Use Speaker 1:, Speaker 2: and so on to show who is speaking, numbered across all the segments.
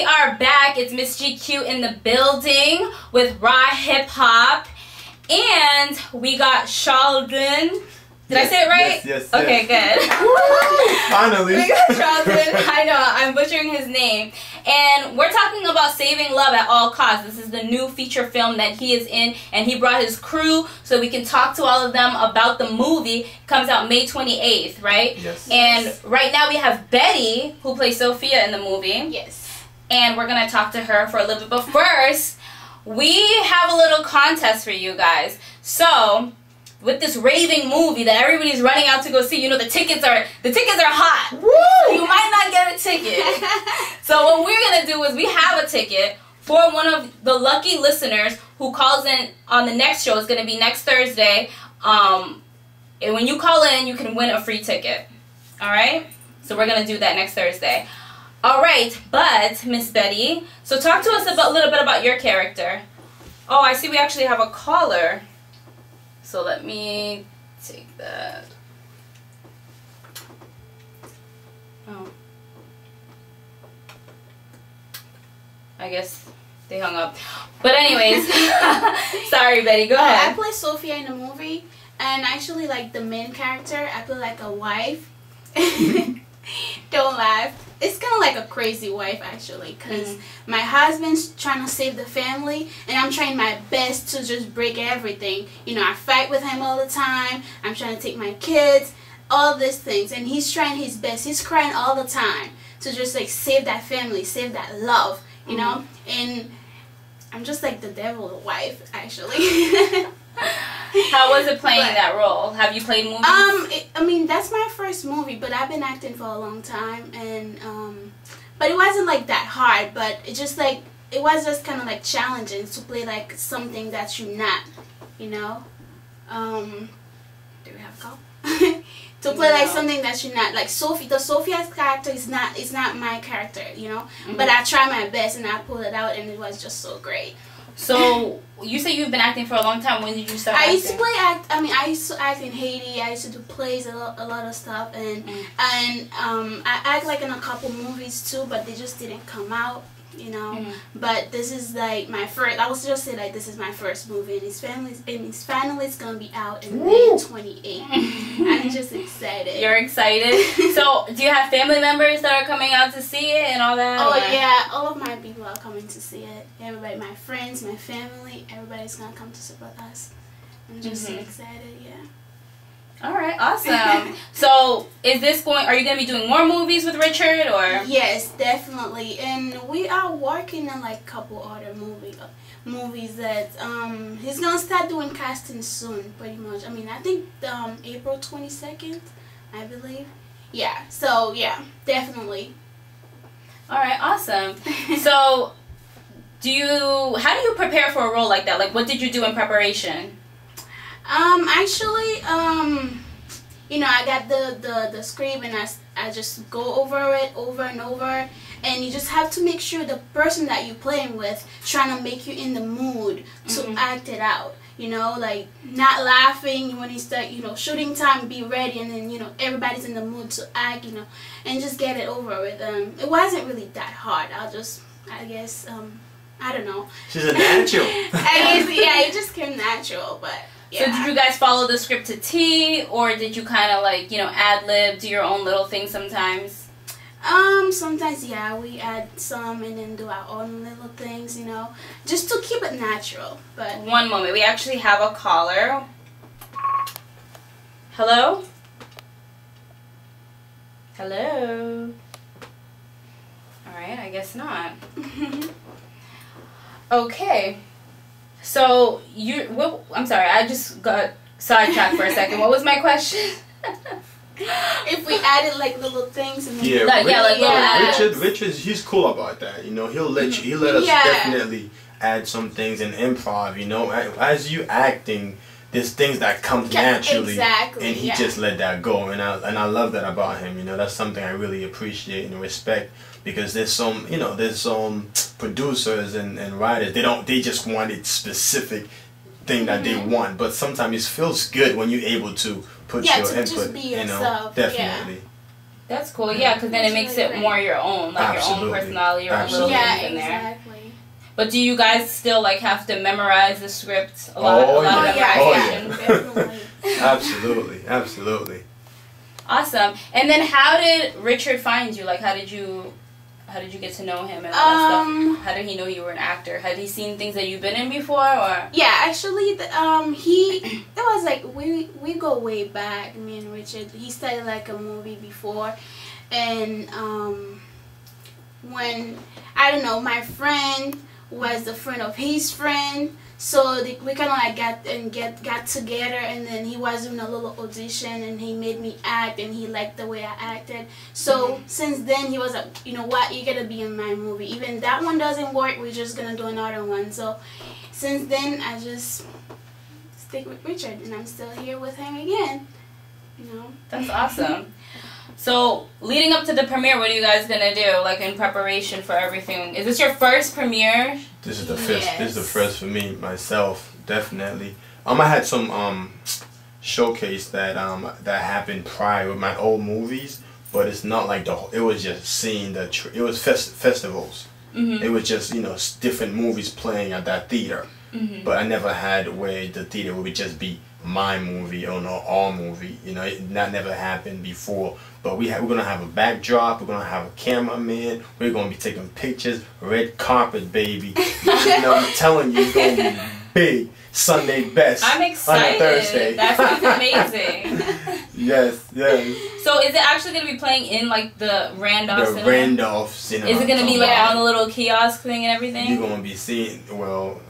Speaker 1: are back. It's Miss GQ in the building with Raw Hip Hop. And we got Charldyn. Did I say it right?
Speaker 2: Yes.
Speaker 1: Okay, good.
Speaker 2: Finally.
Speaker 1: We got Charldyn. I know, I'm butchering his name. And we're talking about saving love at all costs. This is the new feature film that he is in. And he brought his crew so we can talk to all of them about the movie. It comes out May 28th, right?
Speaker 2: Yes.
Speaker 1: And right now we have Betty, who plays Sophia in the movie.
Speaker 3: Yes.
Speaker 1: And we're going to talk to her for a little bit. But first, we have a little contest for you guys. So, with this raving movie that everybody's running out to go see, you know, the tickets are hot. Woo! You might not get a ticket. So what we're going to do is we have a ticket for one of the lucky listeners who calls in on the next show. It's going to be next Thursday. And when you call in, you can win a free ticket. All right? So we're going to do that next Thursday. All right, but Miss Betty, so talk to us a little bit about your character. Oh, I see we actually have a caller. So let me take that. Oh. I guess they hung up. But anyways, sorry Betty, go ahead.
Speaker 3: I play Sophia in the movie, and actually like the main character, I play like a wife. Don't laugh. It's kind of like a crazy wife actually, because my husband's trying to save the family and I'm trying my best to just break everything. You know, I fight with him all the time. I'm trying to take my kids, all these things, and he's trying his best. He's crying all the time to just like save that family, save that love, you know? And I'm just like the devil wife actually.
Speaker 1: How was it playing that role? Have you played movies?
Speaker 3: I mean, that's my first movie, but I've been acting for a long time, and but it wasn't like that hard, but it just like, it was just kind of like challenging to play like something that you're not, you know? Do we have a call? To play like something that you're not, like Sophia's character is not my character, you know? But I try my best and I pulled it out and it was just so great.
Speaker 1: So, you say you've been acting for a long time. When did you start acting?
Speaker 3: I used to I used to act in Haiti. I used to do plays, a lot of stuff. And I act like in a couple movies too, but they just didn't come out, you know. But this is like my first, I was just say like this is my first movie. And it's finally going to be out in May 28th. I'm just excited.
Speaker 1: You're excited? So, do you have family members that are coming out to see it and all that?
Speaker 3: Oh,
Speaker 1: or?
Speaker 3: yeah. All of my people are coming to see it. Everybody, my friends, my family, everybody's going to come to support us. I'm just so excited, yeah.
Speaker 1: Alright, awesome. So, are you going to be doing more movies with Richard, or?
Speaker 3: Yes, definitely. And we are working on like a couple other movies that he's going to start doing casting soon, pretty much. I mean, I think April 22nd, I believe. Yeah, so yeah, definitely.
Speaker 1: Alright, awesome. So, how do you prepare for a role like that? Like, what did you do in preparation?
Speaker 3: Actually, you know, I got the script and I just go over it over and over, and you just have to make sure the person that you're playing with trying to make you in the mood to act it out. You know, like not laughing when it's like, you know, shooting time, be ready, and then, you know, everybody's in the mood to act, you know, and just get it over with. It wasn't really that hard. I guess, I don't know.
Speaker 2: She's a natural.
Speaker 3: I guess, yeah, it just came natural, but yeah.
Speaker 1: So did you guys follow the script to T, or did you kind of like, you know, ad-lib, do your own little thing sometimes?
Speaker 3: Sometimes, yeah, we add some and then do our own little things, you know, just to keep it natural. But
Speaker 1: one moment, we actually have a caller. Hello? Hello? Alright, I guess not. Okay. So, I'm sorry, I just got sidetracked for a second. What was my question?
Speaker 3: If we added like little things and
Speaker 2: Richard, he's cool about that. You know, he'll let us definitely add some things and improv. You know, as you acting, there's things that come naturally, and he just let that go. And I love that about him. You know, that's something I really appreciate and respect, because there's some producers and writers, they just want it specific thing that they want, but sometimes it feels good when you're able to put your input,
Speaker 3: just be yourself.
Speaker 2: Definitely.
Speaker 1: That's cool, yeah, because then it makes it more your own, like your own personality, your own little things in there. Exactly. But do you guys still like have to memorize the script a lot?
Speaker 2: Yeah. Absolutely.
Speaker 1: Awesome. And then how did Richard find you? Like, how did you get to know him and all that stuff? How did he know you were an actor? Had he seen things that you've been in before, or?
Speaker 3: Yeah, actually, it was like we go way back. Me and Richard. He started like a movie before, and when I don't know, my friend was the friend of his friend. So we kind of like got together, and then he was doing a little audition, and he made me act, and he liked the way I acted. So since then he was like, you know what, you gotta be in my movie. Even that one doesn't work, we're just gonna do another one. So since then I just stick with Richard, and I'm still here with him again. You know.
Speaker 1: That's awesome. So, leading up to the premiere, what are you guys gonna do, like, in preparation for everything? Is this your first premiere?
Speaker 2: This is the first. Yes. This is the first for me, myself, definitely. I had some showcase that that happened prior with my old movies, but it's not like it was just seeing it was festivals. It was just, you know, different movies playing at that theater. But I never had where the theater would just be my movie or no all movie. You know, that never happened before. But we're gonna have a backdrop. We're gonna have a cameraman. We're gonna be taking pictures. Red carpet, baby. You know, I'm telling you, it's gonna be big. Sunday best.
Speaker 1: I'm excited.
Speaker 2: On a Thursday.
Speaker 1: That sounds amazing.
Speaker 2: Yes.
Speaker 1: So is it actually gonna be playing in like the Randolph Cinema?
Speaker 2: The Randolph Cinema.
Speaker 1: Is it gonna be like on the little kiosk thing and everything?
Speaker 2: You're gonna be seeing. Well,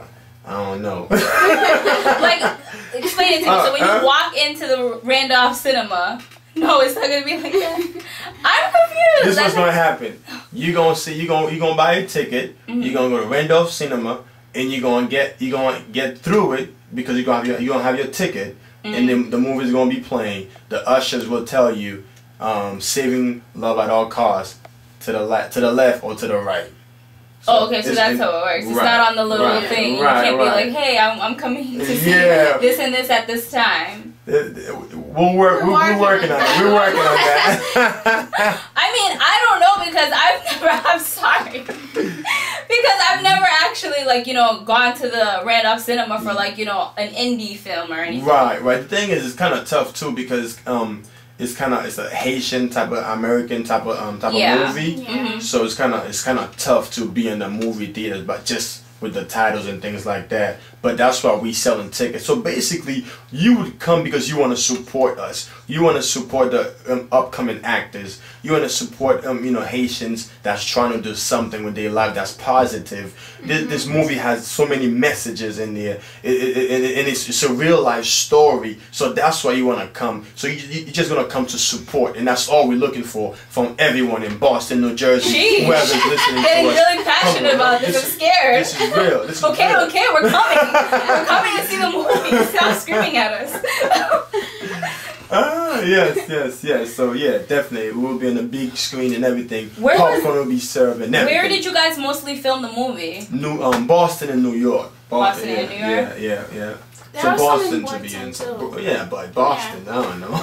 Speaker 2: I don't know.
Speaker 1: Like, explain it to me. So when you walk into the Randolph Cinema, no, it's not gonna be like that. I'm confused.
Speaker 2: This is what's gonna happen. You gonna buy a ticket. You're gonna go to Randolph Cinema, and you're gonna get through it because you're gonna have your ticket, and then the movie's gonna be playing. The ushers will tell you, saving love at all costs, to the left or to the right.
Speaker 1: So okay, so that's how it works. It's not on the little thing. You can't be like, hey, I'm coming to see this and this at this time.
Speaker 2: We're working on that. We're working on that.
Speaker 1: I mean, I don't know because I'm sorry. Because I've never actually, like, you know, gone to the Randolph Cinema for, like, you know, an indie film or anything.
Speaker 2: Right. The thing is, it's kind of tough, too, because it's a Haitian type of American type of movie, so it's kind of tough to be in the movie theaters, but just with the titles and things like that. But that's why we selling tickets. So basically, you would come because you want to support us. You want to support the upcoming actors. You want to support you know, Haitians that's trying to do something with their life that's positive. This movie has so many messages in there, and it's a real life story. So that's why you want to come. So you're just gonna come to support, and that's all we're looking for from everyone in Boston, New Jersey, whoever's listening to us.
Speaker 1: Getting really passionate about this. I'm scared.
Speaker 2: This is real. This is
Speaker 1: okay,
Speaker 2: real.
Speaker 1: Okay, we're coming. We're coming to see the movie. Stop screaming at us.
Speaker 2: Yes. So yeah, definitely, we'll be on the big screen and everything. Popcorn will be served and everything.
Speaker 1: Where did you guys mostly film the movie?
Speaker 2: Boston and New York.
Speaker 1: Boston and New York.
Speaker 2: Yeah. So Boston to be in. But Boston, I don't know.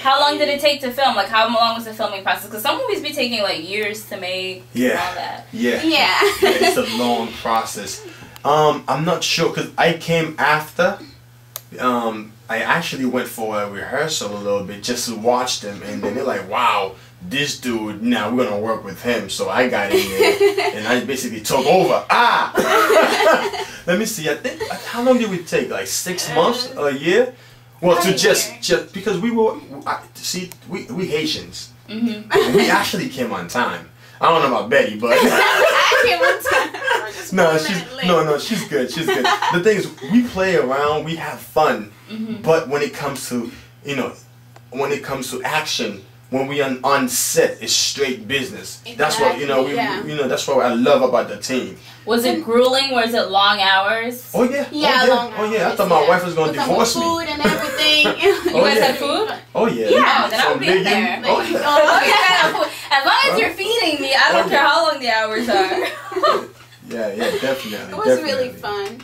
Speaker 1: How long did it take to film? Like, how long was the filming process? Because some movies be taking like years to make. And all that.
Speaker 2: Yeah. It's a long process. I'm not sure because I came after. I actually went for a rehearsal a little bit just to watch them, and then they're like, wow, this dude, now we're gonna work with him. So I got in there and I basically took over. Let me see, I think, how long did we take? Like 6 months, a year? Well, to just because we we Haitians. We actually came on time. I don't know about Betty, but
Speaker 3: I came on time.
Speaker 2: She's good. The thing is, we play around, we have fun, but when it comes to, action, when we on set, it's straight business. Exactly. That's what that's what I love about the team.
Speaker 1: Was it grueling? Was it long hours?
Speaker 2: Oh yeah.
Speaker 3: Long hours.
Speaker 2: I thought my wife was gonna divorce me.
Speaker 3: Food and everything.
Speaker 1: You guys had food?
Speaker 2: Oh yeah.
Speaker 1: Yeah, then I would be in there. As long as you're feeding me, I don't care how long the hours are.
Speaker 2: Yeah, definitely.
Speaker 3: It was really fun.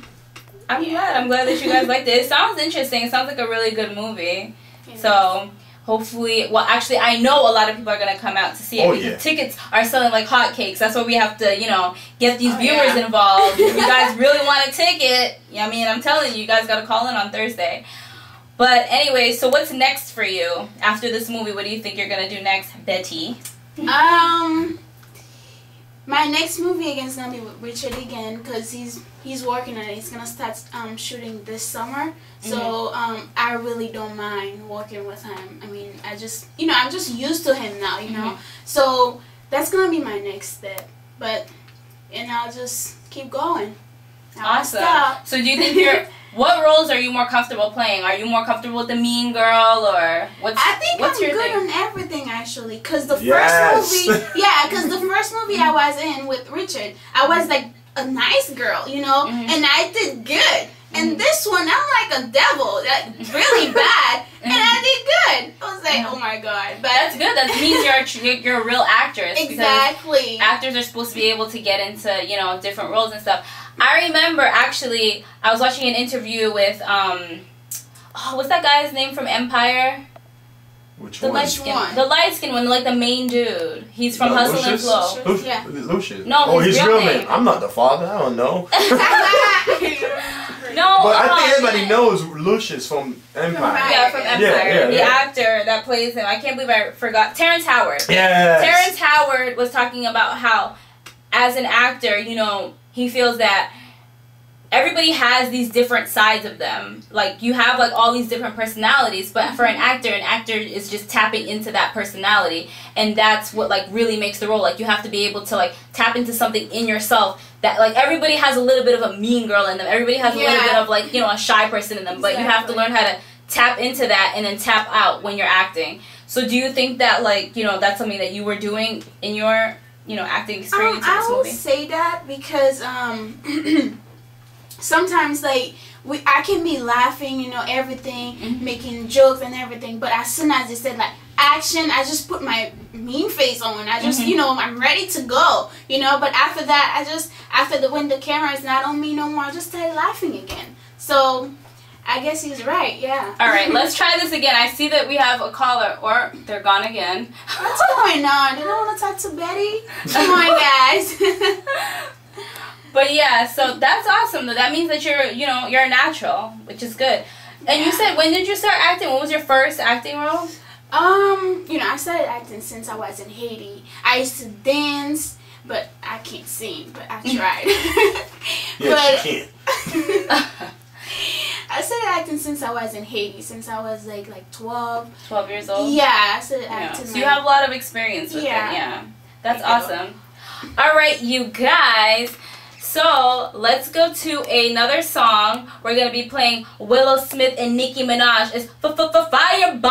Speaker 1: I'm glad that you guys liked it. It sounds interesting. It sounds like a really good movie. Yeah. So, hopefully, well, actually, I know a lot of people are going to come out to see it because tickets are selling like hotcakes. That's why we have to, you know, get these viewers involved. If you guys really want a ticket, I mean, I'm telling you, you guys got to call in on Thursday. But anyway, so what's next for you after this movie? What do you think you're going to do next, Betty?
Speaker 3: My next movie again is gonna be with Richard again because he's working on it. He's gonna start shooting this summer. So I really don't mind working with him. I mean, I'm just used to him now, you know. So that's gonna be my next step. But I'll just keep going.
Speaker 1: Awesome. So do you think what roles are you more comfortable playing? Are you more comfortable with the mean girl or what's
Speaker 3: I think
Speaker 1: what's
Speaker 3: I'm
Speaker 1: your
Speaker 3: good
Speaker 1: thing?
Speaker 3: on everything actually, because the first movie, because the first movie I was in with Richard, I was like a nice girl, you know, and I did good. And this one, I'm like a devil, really bad, and I did good. I was like, oh my god! But
Speaker 1: that's good. That means you're a real actress.
Speaker 3: Exactly.
Speaker 1: Actors are supposed to be able to get into different roles and stuff. I remember actually, I was watching an interview with what's that guy's name from Empire?
Speaker 2: Which one?
Speaker 1: The light skin one, like the main dude. He's from Hustle and Flow.
Speaker 2: Lucius.
Speaker 1: No,
Speaker 2: his real name. I'm not the father. I don't know.
Speaker 1: No,
Speaker 2: but I think everybody knows Lucius from Empire.
Speaker 1: Yeah, from Empire. The actor that plays him. I can't believe I forgot. Terrence Howard.
Speaker 2: Yes.
Speaker 1: Terrence Howard was talking about how, as an actor, he feels that everybody has these different sides of them. Like, you have, like, all these different personalities, but for an actor is just tapping into that personality, and that's what, like, really makes the role. Like, you have to be able to, like, tap into something in yourself that, like, everybody has a little bit of a mean girl in them. Everybody has a little bit of, like, a shy person in them, but you have to learn how to tap into that and then tap out when you're acting. So do you think that, like, that's something that you were doing in your, acting experience in this movie?
Speaker 3: I will say that because, sometimes, like, I can be laughing, everything, making jokes and everything, but as soon as they said, like, action, I just put my mean face on. I just, I'm ready to go, but after that, when the camera is not on me no more, I just started laughing again. So, I guess he's right, yeah.
Speaker 1: All right, let's try this again. I see that we have a caller, or they're gone again.
Speaker 3: What's going on? Did I want to talk to Betty? Come on, guys.
Speaker 1: But yeah, so that's awesome. That means that you're a natural, which is good. And you said, when did you start acting? What was your first acting role?
Speaker 3: I started acting since I was in Haiti. I used to dance, but I can't sing, but I tried.
Speaker 2: Yes, you can.
Speaker 3: I started acting since I was in Haiti, since I was like 12.
Speaker 1: 12 years old?
Speaker 3: Yeah, I started acting.
Speaker 1: So you have a lot of experience with it, yeah. That's awesome. All right, you guys. So, let's go to another song. We're going to be playing Willow Smith and Nicki Minaj. It's Fireball.